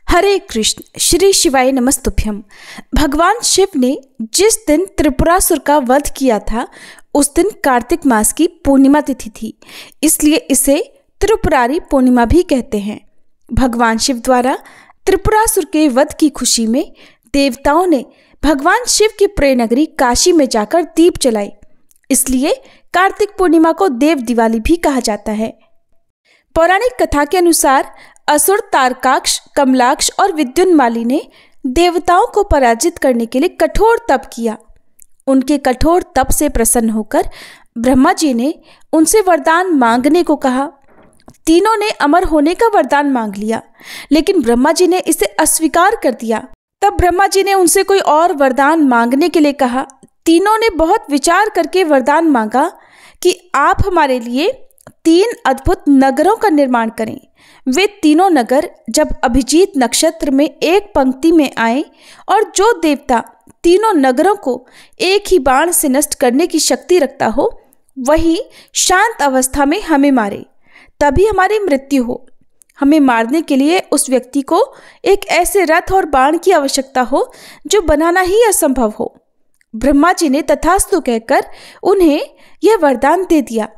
हरे कृष्ण। श्री शिवाय नमस्तुभ्यम। भगवान शिव ने जिस दिन त्रिपुरासुर का वध किया था उस दिन कार्तिक मास की पूर्णिमा तिथि थी, इसलिए इसे त्रिपुरारी पूर्णिमा भी कहते हैं। भगवान शिव द्वारा त्रिपुरासुर के वध की खुशी में देवताओं ने भगवान शिव की प्रिय नगरी काशी में जाकर दीप जलाए, इसलिए कार्तिक पूर्णिमा को देव दिवाली भी कहा जाता है। पौराणिक कथा के अनुसार असुर तारकाक्ष, कमलाक्ष और विद्युन्माली ने देवताओं को पराजित करने के लिए कठोर तप किया। उनके कठोर तप से प्रसन्न होकर ब्रह्मा जी ने उनसे वरदान मांगने को कहा। तीनों ने अमर होने का वरदान मांग लिया, लेकिन ब्रह्मा जी ने इसे अस्वीकार कर दिया। तब ब्रह्मा जी ने उनसे कोई और वरदान मांगने के लिए कहा। तीनों ने बहुत विचार करके वरदान मांगा कि आप हमारे लिए 3 अद्भुत नगरों का निर्माण करें। वे तीनों नगर जब अभिजीत नक्षत्र में एक पंक्ति में आए और जो देवता तीनों नगरों को एक ही बाण से नष्ट करने की शक्ति रखता हो, वही शांत अवस्था में हमें मारे, तभी हमारी मृत्यु हो। हमें मारने के लिए उस व्यक्ति को एक ऐसे रथ और बाण की आवश्यकता हो जो बनाना ही असंभव हो। ब्रह्मा जी ने तथास्तु कहकर उन्हें यह वरदान दे दिया।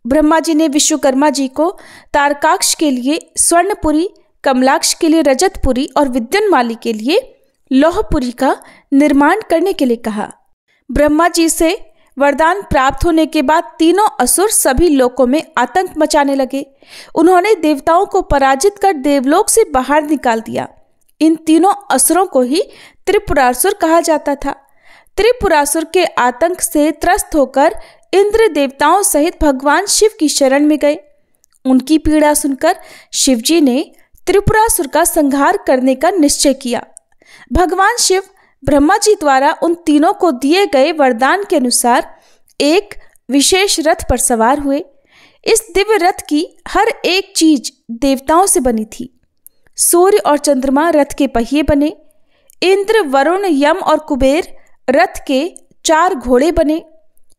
ब्रह्मा जी ने विश्वकर्मा जी को तारकाक्ष के लिए स्वर्णपुरी, कमलाक्ष के लिए रजतपुरी और विद्युन्माली के लिए लौहपुरी का निर्माण करने के लिए कहा। ब्रह्मा जी से वरदान प्राप्त होने के बाद तीनों असुर सभी लोकों में आतंक मचाने लगे। उन्होंने देवताओं को पराजित कर देवलोक से बाहर निकाल दिया। इन तीनों असुरों को ही त्रिपुरासुर कहा जाता था। त्रिपुरासुर के आतंक से त्रस्त होकर इंद्र देवताओं सहित भगवान शिव की शरण में गए। उनकी पीड़ा सुनकर शिवजी ने त्रिपुरासुर का संहार करने का निश्चय किया। भगवान शिव ब्रह्मा जी द्वारा उन तीनों को दिए गए वरदान के अनुसार एक विशेष रथ पर सवार हुए। इस दिव्य रथ की हर एक चीज देवताओं से बनी थी। सूर्य और चंद्रमा रथ के पहिए बने। इंद्र, वरुण, यम और कुबेर रथ के 4 घोड़े बने।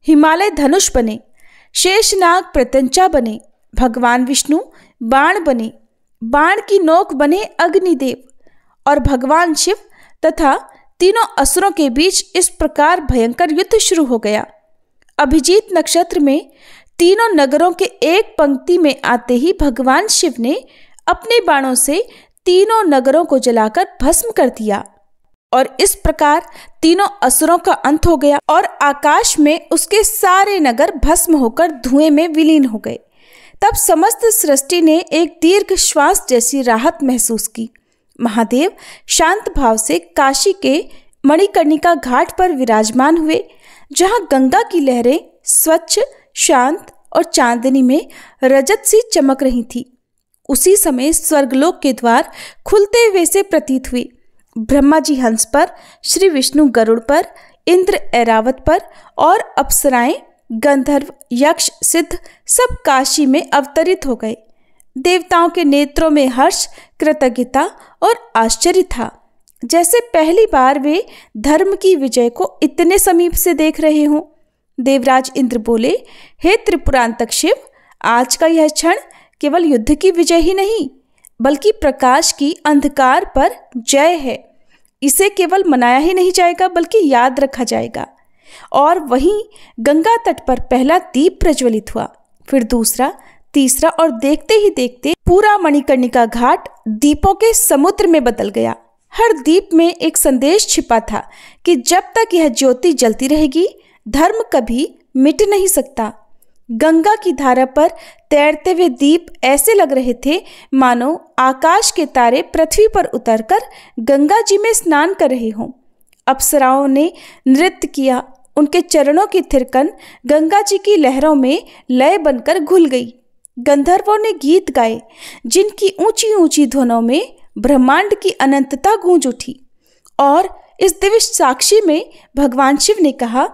हिमालय धनुष बने। शेषनाग प्रत्यंचा बने। भगवान विष्णु बाण बने। बाण की नोक बने अग्निदेव। और भगवान शिव तथा तीनों असुरों के बीच इस प्रकार भयंकर युद्ध शुरू हो गया। अभिजीत नक्षत्र में तीनों नगरों के एक पंक्ति में आते ही भगवान शिव ने अपने बाणों से तीनों नगरों को जलाकर भस्म कर दिया और इस प्रकार तीनों असुरों का अंत हो गया और आकाश में उसके सारे नगर भस्म होकर धुएं में विलीन हो गए। तब समस्त सृष्टि ने एक दीर्घ श्वास जैसी राहत महसूस की। महादेव शांत भाव से काशी के मणिकर्णिका घाट पर विराजमान हुए, जहां गंगा की लहरें स्वच्छ, शांत और चांदनी में रजत सी चमक रही थी। उसी समय स्वर्गलोक के द्वार खुलते हुए से प्रतीत हुए। ब्रह्मा जी हंस पर, श्री विष्णु गरुड़ पर, इंद्र ऐरावत पर और अप्सराएं, गंधर्व, यक्ष, सिद्ध सब काशी में अवतरित हो गए। देवताओं के नेत्रों में हर्ष, कृतज्ञता और आश्चर्य था, जैसे पहली बार वे धर्म की विजय को इतने समीप से देख रहे हों। देवराज इंद्र बोले, हे त्रिपुरांतक शिव, आज का यह क्षण केवल युद्ध की विजय ही नहीं बल्कि प्रकाश की अंधकार पर जय है। इसे केवल मनाया ही नहीं जाएगा बल्कि याद रखा जाएगा। और वहीं गंगा तट पर पहला दीप प्रज्वलित हुआ, फिर दूसरा, तीसरा और देखते ही देखते पूरा मणिकर्णिका घाट दीपों के समुद्र में बदल गया। हर दीप में एक संदेश छिपा था कि जब तक यह ज्योति जलती रहेगी धर्म कभी मिट नहीं सकता। गंगा की धारा पर तैरते हुए दीप ऐसे लग रहे थे मानो आकाश के तारे पृथ्वी पर उतरकर गंगा जी में स्नान कर रहे हों। अप्सराओं ने नृत्य किया। उनके चरणों की थिरकन गंगा जी की लहरों में लय बनकर घुल गई। गंधर्वों ने गीत गाए, जिनकी ऊंची ऊंची ध्वनों में ब्रह्मांड की अनंतता गूंज उठी। और इस दिव्य साक्षी में भगवान शिव ने कहा,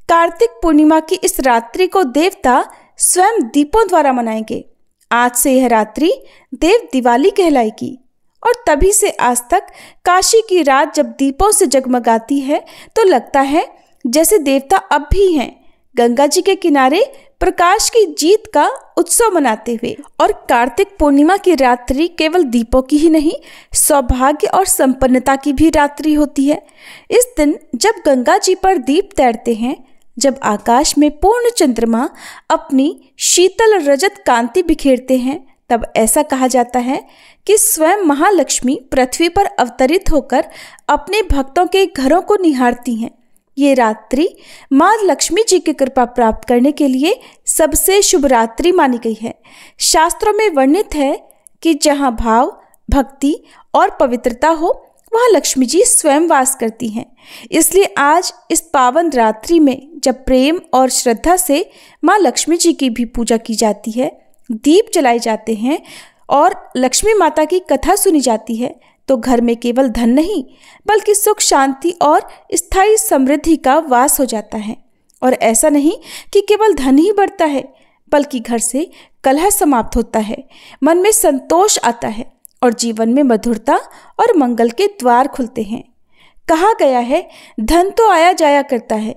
कार्तिक पूर्णिमा की इस रात्रि को देवता स्वयं दीपों द्वारा मनाएंगे। आज से यह रात्रि देव दिवाली कहलाएगी। और तभी से आज तक काशी की रात जब दीपों से जगमगाती है तो लगता है जैसे देवता अब भी हैं, गंगा जी के किनारे प्रकाश की जीत का उत्सव मनाते हुए। और कार्तिक पूर्णिमा की रात्रि केवल दीपों की ही नहीं, सौभाग्य और संपन्नता की भी रात्रि होती है। इस दिन जब गंगा जी पर दीप तैरते हैं, जब आकाश में पूर्ण चंद्रमा अपनी शीतल रजत कांति बिखेरते हैं, तब ऐसा कहा जाता है कि स्वयं महालक्ष्मी पृथ्वी पर अवतरित होकर अपने भक्तों के घरों को निहारती हैं। ये रात्रि माँ लक्ष्मी जी की कृपा प्राप्त करने के लिए सबसे शुभ रात्रि मानी गई है। शास्त्रों में वर्णित है कि जहाँ भाव, भक्ति और पवित्रता हो, वहाँ लक्ष्मी जी स्वयं वास करती हैं। इसलिए आज इस पावन रात्रि में जब प्रेम और श्रद्धा से माँ लक्ष्मी जी की भी पूजा की जाती है, दीप जलाए जाते हैं और लक्ष्मी माता की कथा सुनी जाती है, तो घर में केवल धन नहीं बल्कि सुख, शांति और स्थायी समृद्धि का वास हो जाता है। और ऐसा नहीं कि केवल धन ही बढ़ता है, बल्कि घर से कलह समाप्त होता है, मन में संतोष आता है और जीवन में मधुरता और मंगल के द्वार खुलते हैं। कहा गया है, धन तो आया जाया करता है,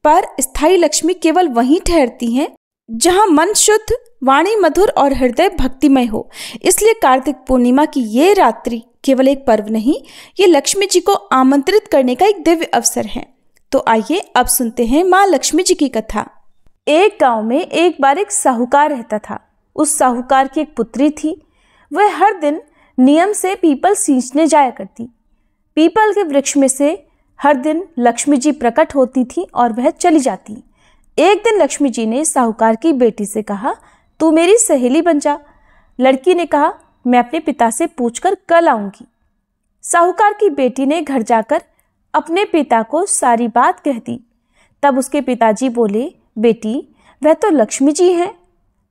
पर स्थायी लक्ष्मी केवल वहीं ठहरती हैं जहां मन शुद्ध, वाणी मधुर और हृदय भक्तिमय हो। इसलिए कार्तिक पूर्णिमा की ये रात्रि केवल एक पर्व नहीं, ये लक्ष्मी जी को आमंत्रित करने का एक दिव्य अवसर है। तो आइए अब सुनते हैं माँ लक्ष्मी जी की कथा। एक गांव में एक बार एक साहूकार रहता था। उस साहूकार की एक पुत्री थी। वह हर दिन नियम से पीपल सींचने जाया करती। पीपल के वृक्ष में से हर दिन लक्ष्मी जी प्रकट होती थी और वह चली जाती। एक दिन लक्ष्मी जी ने साहूकार की बेटी से कहा, तू मेरी सहेली बन जा। लड़की ने कहा, मैं अपने पिता से पूछकर कल आऊंगी। साहूकार की बेटी ने घर जाकर अपने पिता को सारी बात कह दी। तब उसके पिताजी बोले, बेटी, वह तो लक्ष्मी जी हैं,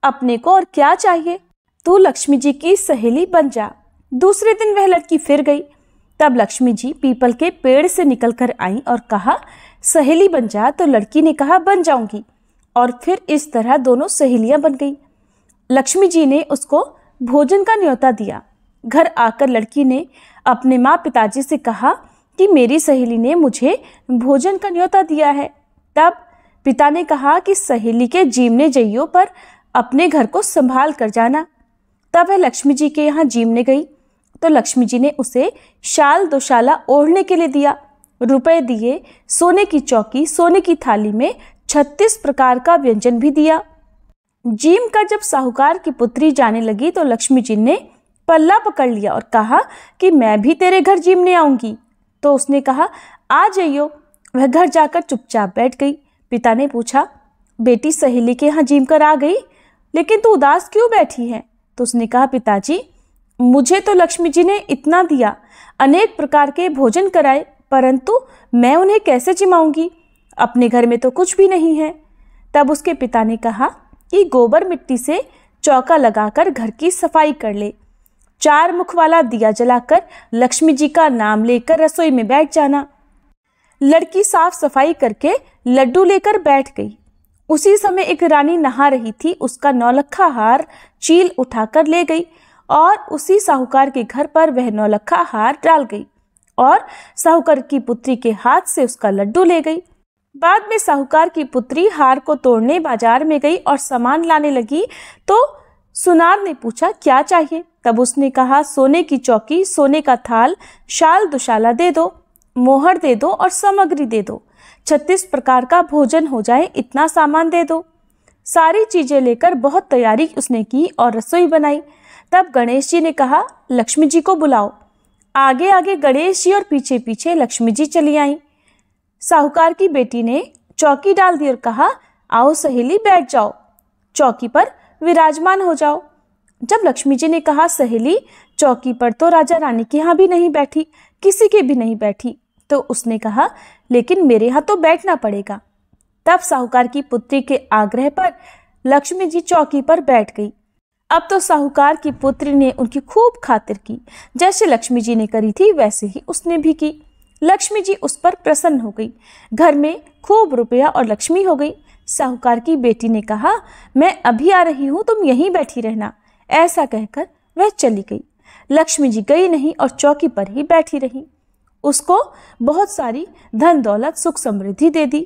अपने को और क्या चाहिए, तू लक्ष्मी जी की सहेली बन जा। दूसरे दिन वह लड़की फिर गई। तब लक्ष्मी जी पीपल के पेड़ से निकलकर आई और कहा, सहेली बन जा। तो लड़की ने कहा, बन जाऊंगी। और फिर इस तरह दोनों सहेलियां बन गई। लक्ष्मी जी ने उसको भोजन का न्योता दिया। घर आकर लड़की ने अपने माँ पिताजी से कहा कि मेरी सहेली ने मुझे भोजन का न्योता दिया है। तब पिता ने कहा कि सहेली के जीमने जइयो पर अपने घर को संभाल कर जाना। तब वह लक्ष्मी जी के यहाँ जीमने गई तो लक्ष्मी जी ने उसे शाल दोशाला ओढ़ने के लिए दिया, रुपए दिए, सोने की चौकी, सोने की थाली में 36 प्रकार का व्यंजन भी दिया। जीम कर जब साहूकार की पुत्री जाने लगी तो लक्ष्मी जी ने पल्ला पकड़ लिया और कहा कि मैं भी तेरे घर जीमने आऊंगी। तो उसने कहा, आ जाइयो। वह घर जाकर चुपचाप बैठ गई। पिता ने पूछा, बेटी, सहेली के यहाँ जीम कर आ गई, लेकिन तू उदास क्यों बैठी है? तो उसने कहा, पिताजी, मुझे तो लक्ष्मी जी ने इतना दिया, अनेक प्रकार के भोजन कराए, परंतु मैं उन्हें कैसे जिमाऊंगी? अपने घर में तो कुछ भी नहीं है। तब उसके पिता ने कहा कि गोबर मिट्टी से चौका लगाकर घर की सफाई कर ले, 4 मुख वाला दिया जलाकर लक्ष्मी जी का नाम लेकर रसोई में बैठ जाना। लड़की साफ सफाई करके लड्डू लेकर बैठ गई। उसी समय एक रानी नहा रही थी। उसका नौलखा हार चील उठाकर ले गई और उसी साहूकार के घर पर वह नौलखा हार डाल गई और साहूकार की पुत्री के हाथ से उसका लड्डू ले गई। बाद में साहूकार की पुत्री हार को तोड़ने बाजार में गई और सामान लाने लगी तो सुनार ने पूछा, क्या चाहिए? तब उसने कहा, सोने की चौकी, सोने का थाल, शाल दुशाला दे दो, मोहर दे दो और सामग्री दे दो, 36 प्रकार का भोजन हो जाए, इतना सामान दे दो। सारी चीजें लेकर बहुत तैयारी उसने की और रसोई बनाई। तब गणेश जी ने कहा, लक्ष्मी जी को बुलाओ। आगे आगे गणेश जी और पीछे पीछे लक्ष्मी जी चली आई। साहूकार की बेटी ने चौकी डाल दी और कहा, आओ सहेली, बैठ जाओ, चौकी पर विराजमान हो जाओ। जब लक्ष्मी जी ने कहा, सहेली, चौकी पर तो राजा रानी के यहाँ भी नहीं बैठी, किसी के भी नहीं बैठी, तो उसने कहा, लेकिन मेरे यहाँ तो बैठना पड़ेगा। तब साहूकार की पुत्री के आग्रह पर लक्ष्मी जी चौकी पर बैठ गई। अब तो साहूकार की पुत्री ने उनकी खूब खातिर की। जैसे लक्ष्मी जी ने करी थी वैसे ही उसने भी की। लक्ष्मी जी उस पर प्रसन्न हो गई। घर में खूब रुपया और लक्ष्मी हो गई। साहूकार की बेटी ने कहा, मैं अभी आ रही हूँ, तुम यहीं बैठी रहना। ऐसा कहकर वह चली गई। लक्ष्मी जी गई नहीं और चौकी पर ही बैठी रही। उसको बहुत सारी धन दौलत, सुख समृद्धि दे दी।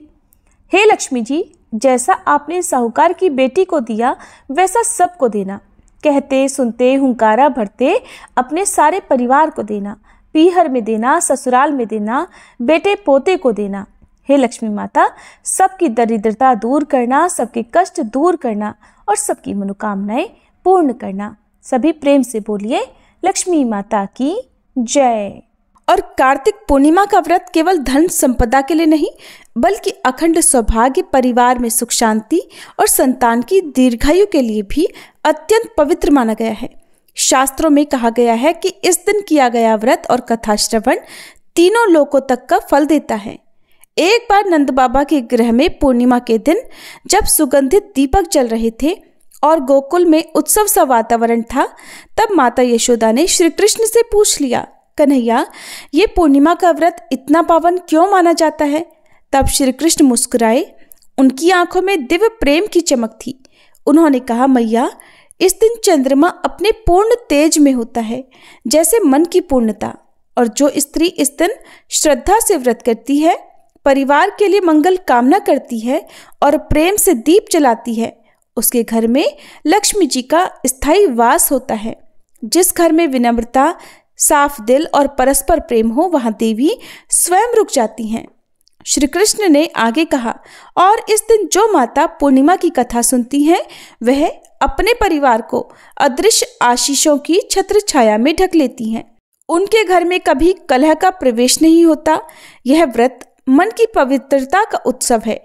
हे लक्ष्मी जी, जैसा आपने साहूकार की बेटी को दिया वैसा सबको देना। कहते सुनते हुंकारा भरते अपने सारे परिवार को देना, पीहर में देना, ससुराल में देना, बेटे पोते को देना। हे लक्ष्मी माता, सबकी दरिद्रता दूर करना, सबके कष्ट दूर करना और सबकी मनोकामनाएं पूर्ण करना। सभी प्रेम से बोलिए लक्ष्मी माता की जय। और कार्तिक पूर्णिमा का व्रत केवल धन संपदा के लिए नहीं, बल्कि अखंड सौभाग्य, परिवार में सुख शांति और संतान की दीर्घायु के लिए भी अत्यंत पवित्र माना गया है। शास्त्रों में कहा गया है कि इस दिन किया गया व्रत और कथा श्रवण तीनों लोकों तक का फल देता है। एक बार नंद बाबा के गृह में पूर्णिमा के दिन जब सुगंधित दीपक जल रहे थे और गोकुल में उत्सव सा वातावरण था, तब माता यशोदा ने श्री कृष्ण से पूछ लिया, कन्हैया, ये पूर्णिमा का व्रत इतना पावन क्यों माना जाता है? तब श्री कृष्ण मुस्कुराए। उनकी आंखों में दिव्य प्रेम की चमक थी। उन्होंने कहा, मैया, इस दिन चंद्रमा अपने पूर्ण तेज में होता है, जैसे मन की पूर्णता। और जो स्त्री इस दिन श्रद्धा से व्रत करती है, परिवार के लिए मंगल कामना करती है और प्रेम से दीप जलाती है, उसके घर में लक्ष्मी जी का स्थायी वास होता है। जिस घर में विनम्रता, साफ दिल और परस्पर प्रेम हो, वहां देवी स्वयं रुक जाती हैं। श्री कृष्ण ने आगे कहा, और इस दिन जो माता पूर्णिमा की कथा सुनती हैं, वह अपने परिवार को अदृश्य आशीषों की छत्र छाया में ढक लेती हैं। उनके घर में कभी कलह का प्रवेश नहीं होता। यह व्रत मन की पवित्रता का उत्सव है।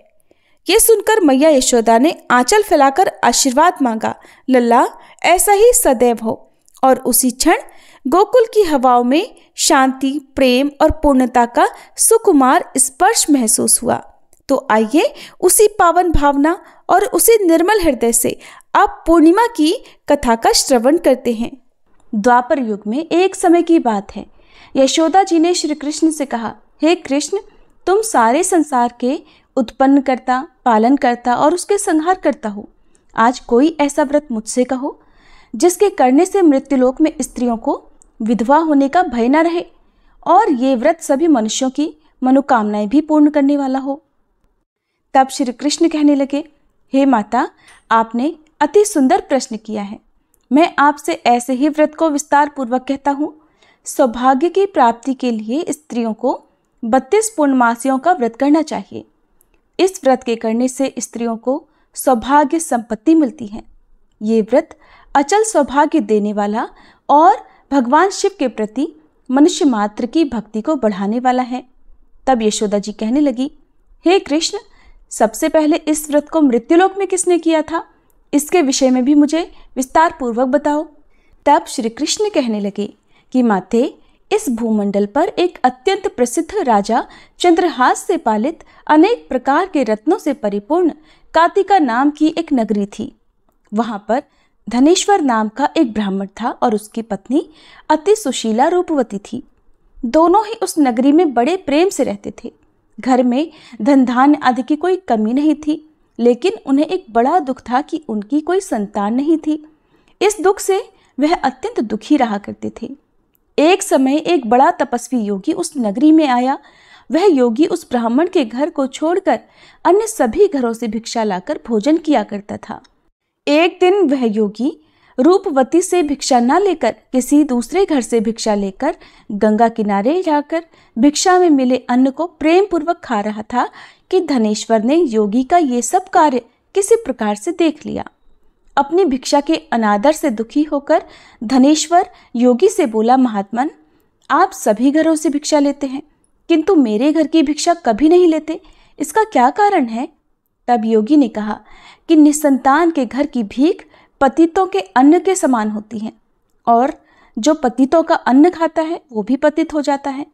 ये सुनकर मैया यशोदा ने आंचल फैलाकर आशीर्वाद मांगा, लल्ला, ऐसा ही सदैव हो। और उसी क्षण गोकुल की हवाओं में शांति, प्रेम और पूर्णता का सुकुमार स्पर्श महसूस हुआ। तो आइए उसी पावन भावना और उसी निर्मल हृदय से आप पूर्णिमा की कथा का श्रवण करते हैं। द्वापर युग में एक समय की बात है। यशोदा जी ने श्री कृष्ण से कहा, हे कृष्ण, तुम सारे संसार के उत्पन्न करता, पालन करता और उसके संहार करता हो। आज कोई ऐसा व्रत मुझसे कहो जिसके करने से मृत्युलोक में स्त्रियों को विधवा होने का भय न रहे, और ये व्रत सभी मनुष्यों की मनोकामनाएं भी पूर्ण करने वाला हो। तब श्री कृष्ण कहने लगे, हे माता, आपने अति सुंदर प्रश्न किया है। मैं आपसे ऐसे ही व्रत को विस्तार पूर्वक कहता हूँ। सौभाग्य की प्राप्ति के लिए स्त्रियों को 32 पूर्णमासियों का व्रत करना चाहिए। इस व्रत के करने से स्त्रियों को सौभाग्य संपत्ति मिलती है। ये व्रत अचल सौभाग्य देने वाला और भगवान शिव के प्रति मनुष्य मात्र की भक्ति को बढ़ाने वाला है। तब यशोदा जी कहने लगी, हे कृष्ण, सबसे पहले इस व्रत को मृत्युलोक में किसने किया था? इसके विषय में भी मुझे विस्तार पूर्वक बताओ। तब श्री कृष्ण कहने लगे कि माते, इस भूमंडल पर एक अत्यंत प्रसिद्ध राजा चंद्रहास से पालित अनेक प्रकार के रत्नों से परिपूर्ण कातिका नाम की एक नगरी थी। वहां पर धनेश्वर नाम का एक ब्राह्मण था और उसकी पत्नी अति सुशीला रूपवती थी। दोनों ही उस नगरी में बड़े प्रेम से रहते थे। घर में धन धान्य आदि की कोई कमी नहीं थी, लेकिन उन्हें एक बड़ा दुख था कि उनकी कोई संतान नहीं थी। इस दुख से वह अत्यंत दुखी रहा करते थे। एक समय एक बड़ा तपस्वी योगी उस नगरी में आया। वह योगी उस ब्राह्मण के घर को छोड़कर अन्य सभी घरों से भिक्षा लाकर भोजन किया करता था। एक दिन वह योगी रूपवती से भिक्षा न लेकर किसी दूसरे घर से भिक्षा लेकर गंगा किनारे जाकर भिक्षा में मिले अन्न को प्रेम पूर्वक खा रहा था कि धनेश्वर ने योगी का ये सब कार्य किसी प्रकार से देख लिया। अपनी भिक्षा के अनादर से दुखी होकर धनेश्वर योगी से बोला, महात्मन, आप सभी घरों से भिक्षा लेते हैं, किंतु मेरे घर की भिक्षा कभी नहीं लेते, इसका क्या कारण है? तब योगी ने कहा कि निसंतान के घर की भीख पतितों के अन्न के समान होती है, और जो पतितों का अन्न खाता है वो भी पतित हो जाता है।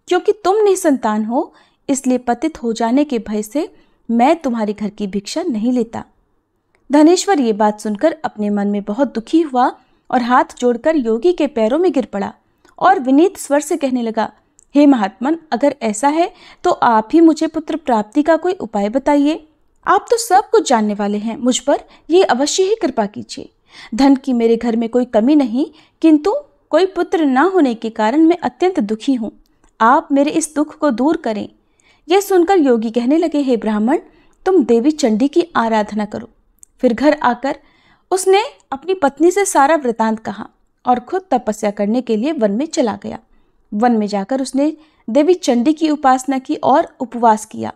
क्योंकि तुम निसंतान हो, इसलिए पतित हो जाने के भय से मैं तुम्हारे घर की भिक्षा नहीं लेता। धनेश्वर ये बात सुनकर अपने मन में बहुत दुखी हुआ और हाथ जोड़कर योगी के पैरों में गिर पड़ा और विनीत स्वर से कहने लगा, हे महात्मन, अगर ऐसा है तो आप ही मुझे पुत्र प्राप्ति का कोई उपाय बताइए। आप तो सब कुछ जानने वाले हैं, मुझ पर ये अवश्य ही कृपा कीजिए। धन की मेरे घर में कोई कमी नहीं, किंतु कोई पुत्र न होने के कारण मैं अत्यंत दुखी हूँ। आप मेरे इस दुख को दूर करें। यह सुनकर योगी कहने लगे, हे ब्राह्मण, तुम देवी चंडी की आराधना करो। फिर घर आकर उसने अपनी पत्नी से सारा वृतांत कहा और खुद तपस्या करने के लिए वन में चला गया। वन में जाकर उसने देवी चंडी की उपासना की और उपवास किया।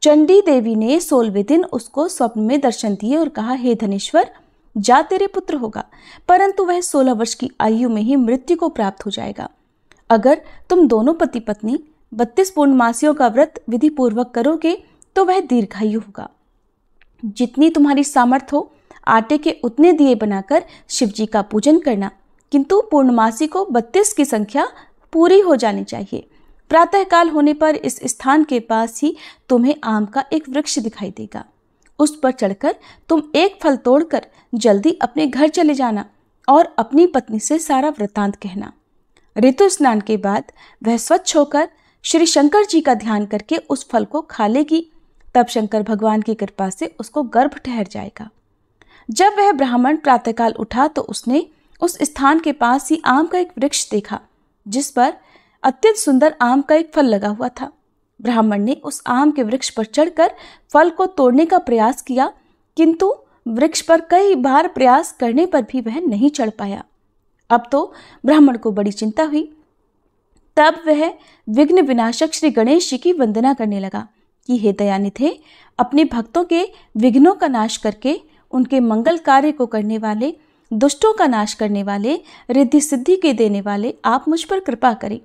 चंडी देवी ने 16वें दिन उसको स्वप्न में दर्शन दिए और कहा, हे धनेश्वर, जा तेरे पुत्र होगा, परंतु वह 16 वर्ष की आयु में ही मृत्यु को प्राप्त हो जाएगा। अगर तुम दोनों पति पत्नी 32 पूर्णमासियों का व्रत विधि पूर्वक करोगे तो वह दीर्घायु होगा। जितनी तुम्हारी सामर्थ्य हो आटे के उतने दिए बनाकर शिवजी का पूजन करना, किंतु पूर्णमासी को 32 की संख्या पूरी हो जानी चाहिए। प्रातःकाल होने पर इस स्थान के पास ही तुम्हें आम का एक वृक्ष दिखाई देगा। उस पर चढ़कर तुम एक फल तोड़कर जल्दी अपने घर चले जाना और अपनी पत्नी से सारा वृत्तांत कहना। ऋतु स्नान के बाद वह स्वच्छ होकर श्री शंकर जी का ध्यान करके उस फल को खा लेगी। तब शंकर भगवान की कृपा से उसको गर्भ ठहर जाएगा। जब वह ब्राह्मण प्रातःकाल उठा तो उसने उस स्थान के पास ही आम का एक वृक्ष देखा, जिस पर अत्यंत सुंदर आम का एक फल लगा हुआ था। ब्राह्मण ने उस आम के वृक्ष पर चढ़कर फल को तोड़ने का प्रयास किया, किंतु वृक्ष पर कई बार प्रयास करने पर भी वह नहीं चढ़ पाया। अब तो ब्राह्मण को बड़ी चिंता हुई। तब वह विघ्न विनाशक श्री गणेश जी की वंदना करने लगा कि हे दयानिधे, अपने भक्तों के विघ्नों का नाश करके उनके मंगल कार्य को करने वाले, दुष्टों का नाश करने वाले, रिद्धि सिद्धि के देने वाले आप मुझ पर कृपा करें।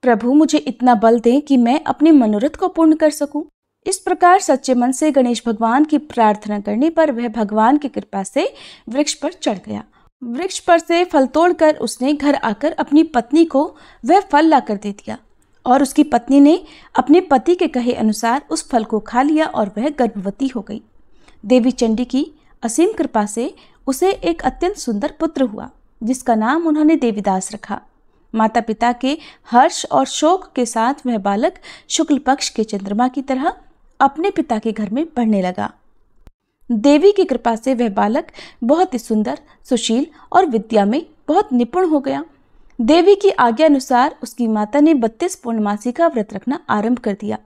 प्रभु, मुझे इतना बल दें कि मैं अपने मनोरथ को पूर्ण कर सकूं। इस प्रकार सच्चे मन से गणेश भगवान की प्रार्थना करने पर वह भगवान की कृपा से वृक्ष पर चढ़ गया। वृक्ष पर से फल तोड़कर उसने घर आकर अपनी पत्नी को वह फल लाकर दे दिया और उसकी पत्नी ने अपने पति के कहे अनुसार उस फल को खा लिया और वह गर्भवती हो गई। देवी चंडी की असीम कृपा से उसे एक अत्यंत सुंदर पुत्र हुआ, जिसका नाम उन्होंने देवीदास रखा। माता पिता के हर्ष और शोक के साथ वह बालक शुक्ल पक्ष के चंद्रमा की तरह अपने पिता के घर में पढ़ने लगा। देवी की कृपा से वह बालक बहुत ही सुंदर, सुशील और विद्या में बहुत निपुण हो गया। देवी की आज्ञा अनुसार उसकी माता ने 32 पूर्णमासी का व्रत रखना आरंभ कर दिया,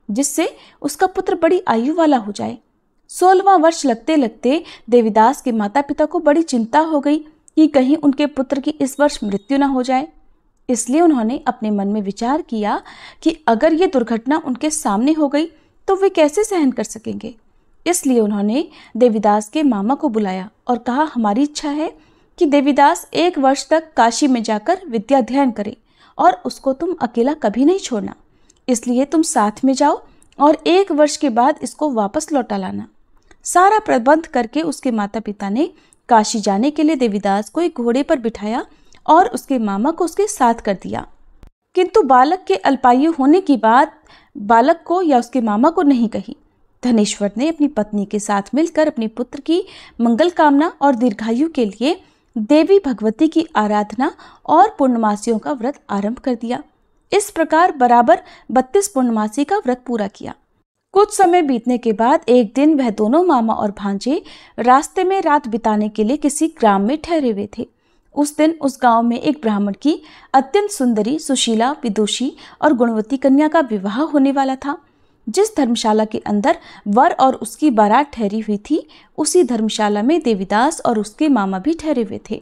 जिससे उसका पुत्र बड़ी आयु वाला हो जाए। 16वां वर्ष लगते लगते देवीदास के माता पिता को बड़ी चिंता हो गई कि कहीं उनके पुत्र की इस वर्ष मृत्यु न हो जाए। इसलिए उन्होंने अपने मन में विचार किया कि अगर ये दुर्घटना उनके सामने हो गई तो वे कैसे सहन कर सकेंगे। इसलिए उन्होंने देवीदास के मामा को बुलाया और कहा, हमारी इच्छा है कि देवीदास 1 वर्ष तक काशी में जाकर विद्या अध्ययन करे और उसको तुम अकेला कभी नहीं छोड़ना। इसलिए तुम साथ में जाओ और 1 वर्ष के बाद इसको वापस लौटा लाना। सारा प्रबंध करके उसके माता पिता ने काशी जाने के लिए देवीदास को एक घोड़े पर बिठाया और उसके मामा को उसके साथ कर दिया। किंतु बालक के अल्पायु होने की बात बालक को या उसके मामा को नहीं कही। धनेश्वर ने अपनी पत्नी के साथ मिलकर अपने पुत्र की मंगल कामना और दीर्घायु के लिए देवी भगवती की आराधना और पूर्णमासियों का व्रत आरंभ कर दिया। इस प्रकार बराबर 32 पूर्णमासी का व्रत पूरा किया। कुछ समय बीतने के बाद एक दिन वह दोनों मामा और भांजे रास्ते में रात बिताने के लिए किसी ग्राम में ठहरे हुए थे। उस दिन उस गांव में एक ब्राह्मण की अत्यंत सुंदरी, सुशीला, विदुषी और गुणवती कन्या का विवाह होने वाला था। जिस धर्मशाला के अंदर वर और उसकी बारात ठहरी हुई थी, उसी धर्मशाला में देवीदास और उसके मामा भी ठहरे हुए थे।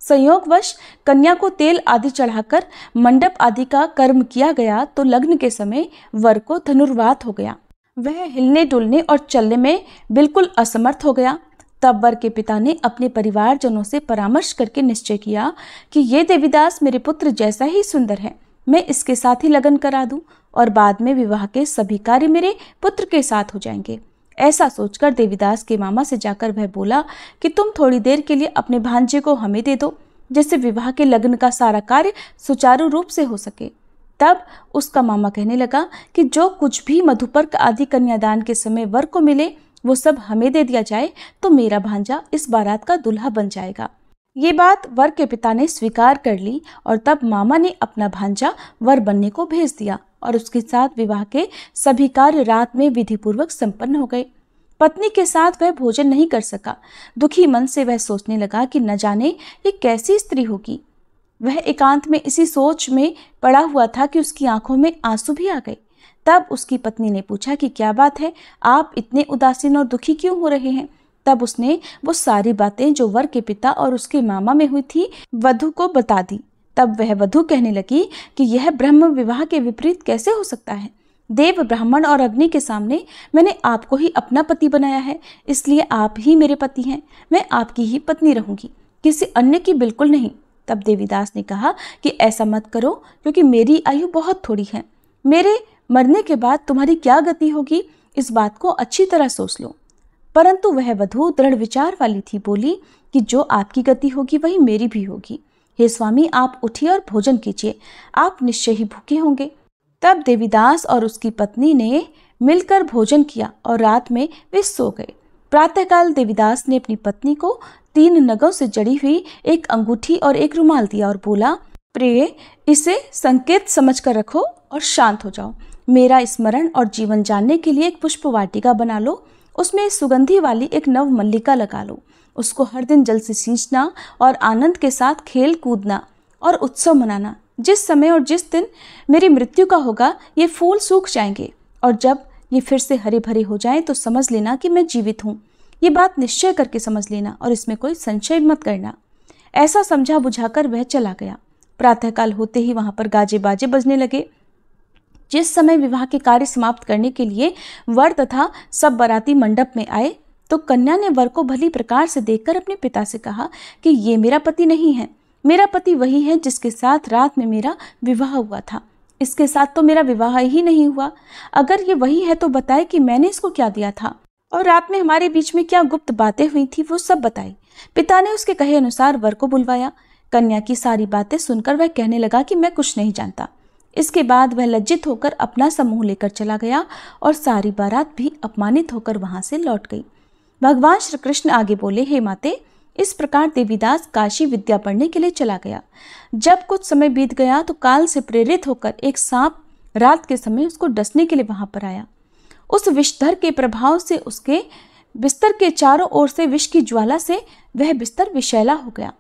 संयोगवश कन्या को तेल आदि चढ़ाकर मंडप आदि का कर्म किया गया तो लग्न के समय वर को धनुर्वात हो गया। वह हिलने डुलने और चलने में बिल्कुल असमर्थ हो गया। तब वर के पिता ने अपने परिवारजनों से परामर्श करके निश्चय किया कि ये देवीदास मेरे पुत्र जैसा ही सुंदर है, मैं इसके साथ ही लगन करा दूं और बाद में विवाह के सभी कार्य मेरे पुत्र के साथ हो जाएंगे। ऐसा सोचकर देवीदास के मामा से जाकर वह बोला कि तुम थोड़ी देर के लिए अपने भांजे को हमें दे दो, जिससे विवाह के लग्न का सारा कार्य सुचारू रूप से हो सके। तब उसका मामा कहने लगा कि जो कुछ भी मधुपर्क आदि कन्यादान के समय वर को मिले वो सब हमें दे दिया जाए तो मेरा भांजा इस बारात का दूल्हा बन जाएगा। ये बात वर के पिता ने स्वीकार कर ली और तब मामा ने अपना भांजा वर बनने को भेज दिया और उसके साथ विवाह के सभी कार्य रात में विधिपूर्वक संपन्न हो गए। पत्नी के साथ वह भोजन नहीं कर सका। दुखी मन से वह सोचने लगा कि न जाने ये कैसी स्त्री होगी। वह एकांत में इसी सोच में पड़ा हुआ था कि उसकी आंखों में आंसू भी आ गए। तब उसकी पत्नी ने पूछा कि क्या बात है, आप इतने उदासीन और दुखी क्यों हो रहे हैं। तब उसने वो सारी बातें जो वर के पिता और उसके मामा में हुई थी वधु को बता दी। तब वह वधु कहने लगी कि यह ब्रह्म विवाह के विपरीत कैसे हो सकता है। देव, ब्राह्मण और अग्नि के सामने मैंने आपको ही अपना पति बनाया है, इसलिए आप ही मेरे पति हैं। मैं आपकी ही पत्नी रहूंगी, किसी अन्य की बिल्कुल नहीं। तब देवीदास ने कहा कि ऐसा मत करो, क्योंकि मेरी आयु बहुत थोड़ी है। मेरे मरने के बाद तुम्हारी क्या गति होगी, इस बात को अच्छी तरह सोच लो। परंतु वह वधु दृढ़ विचार वाली थी, बोली कि जो आपकी गति होगी वही मेरी भी होगी। हे स्वामी, आप उठिए और भोजन कीजिए, आप निश्चय ही भूखे होंगे। तब देवीदास और उसकी पत्नी ने मिलकर भोजन किया और रात में वे सो गए। प्रातःकाल देवीदास ने अपनी पत्नी को 3 नगों से जड़ी हुई एक अंगूठी और एक रुमाल दिया और बोला, प्रिय, इसे संकेत समझकर रखो और शांत हो जाओ। मेरा स्मरण और जीवन जानने के लिए एक पुष्प वाटिका बना लो, उसमें सुगंधी वाली एक नव मल्लिका लगा लो। उसको हर दिन जल से सींचना और आनंद के साथ खेल कूदना और उत्सव मनाना। जिस समय और जिस दिन मेरी मृत्यु का होगा, ये फूल सूख जाएंगे और जब ये फिर से हरे भरे हो जाएं तो समझ लेना कि मैं जीवित हूँ। ये बात निश्चय करके समझ लेना और इसमें कोई संशय मत करना। ऐसा समझा बुझाकर वह चला गया। प्रातःकाल होते ही वहां पर गाजे बाजे बजने लगे। जिस समय विवाह के कार्य समाप्त करने के लिए वर तथा सब बाराती मंडप में आए तो कन्या ने वर को भली प्रकार से देखकर अपने पिता से कहा कि ये मेरा पति नहीं है। मेरा पति वही है जिसके साथ रात में मेरा विवाह हुआ था। इसके साथ तो मेरा विवाह ही नहीं हुआ। अगर ये वही है तो बताए कि मैंने इसको क्या दिया था और रात में हमारे बीच में क्या गुप्त बातें हुई थी, वो सब बताई। पिता ने उसके कहे अनुसार वर को बुलवाया। कन्या की सारी बातें सुनकर वह कहने लगा कि मैं कुछ नहीं जानता। इसके बाद वह लज्जित होकर अपना समूह लेकर चला गया और सारी बारात भी अपमानित होकर वहां से लौट गई। भगवान श्री कृष्ण आगे बोले, हे माते, इस प्रकार देवीदास काशी विद्या पढ़ने के लिए चला गया। जब कुछ समय बीत गया तो काल से प्रेरित होकर एक सांप रात के समय उसको डसने के लिए वहां पर आया। उस विषधर के प्रभाव से उसके बिस्तर के चारों ओर से विष की ज्वाला से वह बिस्तर विषैला हो गया,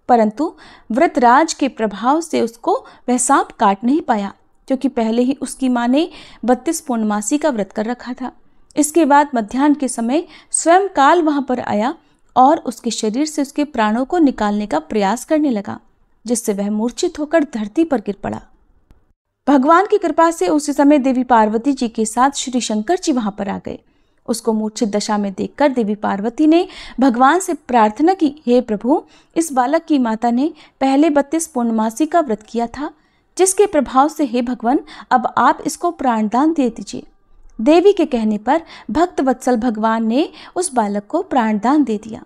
परंतु व्रतराज के प्रभाव से उसको वह सांप काट नहीं पाया, क्योंकि पहले ही उसकी मां ने 32 पूर्णमासी का व्रत कर रखा था। इसके बाद मध्याह्न के समय स्वयं काल वहां पर आया और उसके शरीर से उसके प्राणों को निकालने का प्रयास करने लगा, जिससे वह मूर्छित होकर धरती पर गिर पड़ा। भगवान की कृपा से उसी समय देवी पार्वती जी के साथ श्री शंकर जी वहां पर आ गए। उसको मूर्छित दशा में देखकर देवी पार्वती ने भगवान से प्रार्थना की, हे प्रभु, इस बालक की माता ने पहले 32 पूर्णमासी का व्रत किया था, जिसके प्रभाव से हे भगवान अब आप इसको प्राणदान दे दीजिए। देवी के कहने पर भक्त वत्सल भगवान ने उस बालक को प्राणदान दे दिया।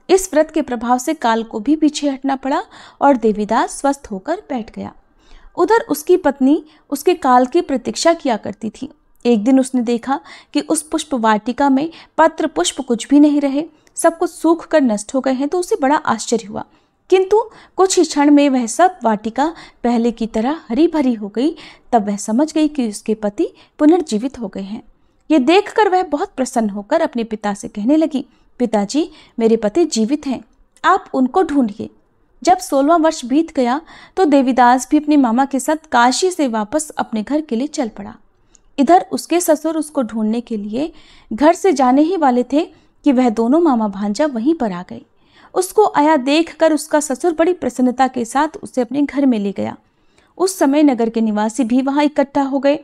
इस व्रत के प्रभाव से काल को भी पीछे हटना पड़ा और देवीदास स्वस्थ होकर बैठ गया। उधर उसकी पत्नी उसके काल की प्रतीक्षा किया करती थी। एक दिन उसने देखा कि उस पुष्प वाटिका में पत्र पुष्प कुछ भी नहीं रहे, सब कुछ सूख कर नष्ट हो गए हैं, तो उसे बड़ा आश्चर्य हुआ। किंतु कुछ ही क्षण में वह सब वाटिका पहले की तरह हरी भरी हो गई। तब वह समझ गई कि उसके पति पुनर्जीवित हो गए हैं। ये देखकर वह बहुत प्रसन्न होकर अपने पिता से कहने लगी, पिताजी, मेरे पति जीवित हैं, आप उनको ढूंढिए। जब 16वां वर्ष बीत गया तो देवीदास भी अपने मामा के साथ काशी से वापस अपने घर के लिए चल पड़ा। इधर उसके ससुर उसको ढूंढने के लिए घर से जाने ही वाले थे कि वह दोनों मामा भांजा वहीं पर आ गए। उसको आया देखकर उसका ससुर बड़ी प्रसन्नता के साथ उसे अपने घर में ले गया। उस समय नगर के निवासी भी वहां इकट्ठा हो गए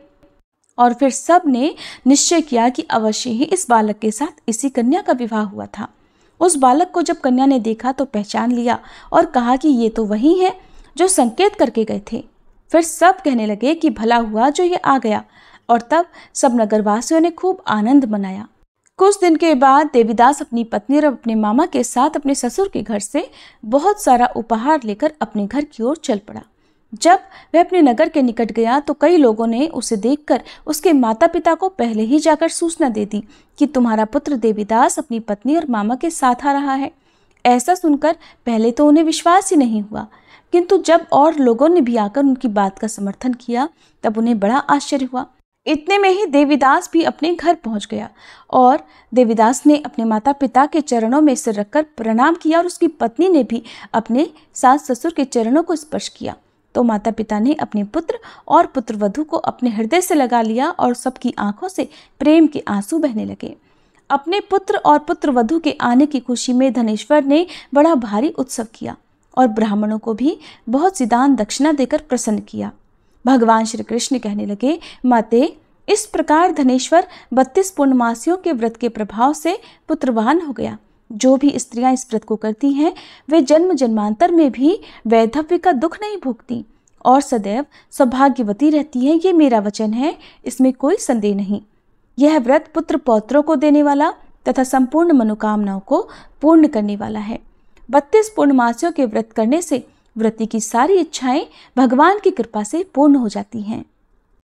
और फिर सब ने निश्चय किया कि अवश्य ही इस बालक के साथ इसी कन्या का विवाह हुआ था। उस बालक को जब कन्या ने देखा तो पहचान लिया और कहा कि ये तो वही है जो संकेत करके गए थे। फिर सब कहने लगे कि भला हुआ जो ये आ गया, और तब सब नगरवासियों ने खूब आनंद मनाया। कुछ दिन के बाद देवीदास अपनी पत्नी और अपने मामा के साथ अपने ससुर के घर से बहुत सारा उपहार लेकर अपने घर की ओर चल पड़ा। जब वह अपने नगर के निकट गया तो कई लोगों ने उसे देखकर उसके माता पिता को पहले ही जाकर सूचना दे दी कि तुम्हारा पुत्र देवीदास अपनी पत्नी और मामा के साथ आ रहा है। ऐसा सुनकर पहले तो उन्हें विश्वास ही नहीं हुआ, किंतु जब और लोगों ने भी आकर उनकी बात का समर्थन किया तब उन्हें बड़ा आश्चर्य हुआ। इतने में ही देवीदास भी अपने घर पहुंच गया और देवीदास ने अपने माता पिता के चरणों में सिर रखकर प्रणाम किया और उसकी पत्नी ने भी अपने सास ससुर के चरणों को स्पर्श किया। तो माता पिता ने अपने पुत्र और पुत्रवधू को अपने हृदय से लगा लिया और सबकी आंखों से प्रेम के आंसू बहने लगे। अपने पुत्र और पुत्रवधू के आने की खुशी में धनेश्वर ने बड़ा भारी उत्सव किया और ब्राह्मणों को भी बहुत सी दान दक्षिणा देकर प्रसन्न किया। भगवान श्री कृष्ण कहने लगे, माते, इस प्रकार धनेश्वर 32 पूर्णमासियों के व्रत के प्रभाव से पुत्रवान हो गया। जो भी स्त्रियां इस व्रत को करती हैं वे जन्म जन्मांतर में भी वैधव्य का दुख नहीं भोगती और सदैव सौभाग्यवती रहती है। ये मेरा वचन है, इसमें कोई संदेह नहीं। यह व्रत पुत्र पौत्रों को देने वाला तथा संपूर्ण मनोकामनाओं को पूर्ण करने वाला है। 32 पूर्णमासियों के व्रत करने से व्रती की सारी इच्छाएं भगवान की कृपा से पूर्ण हो जाती हैं।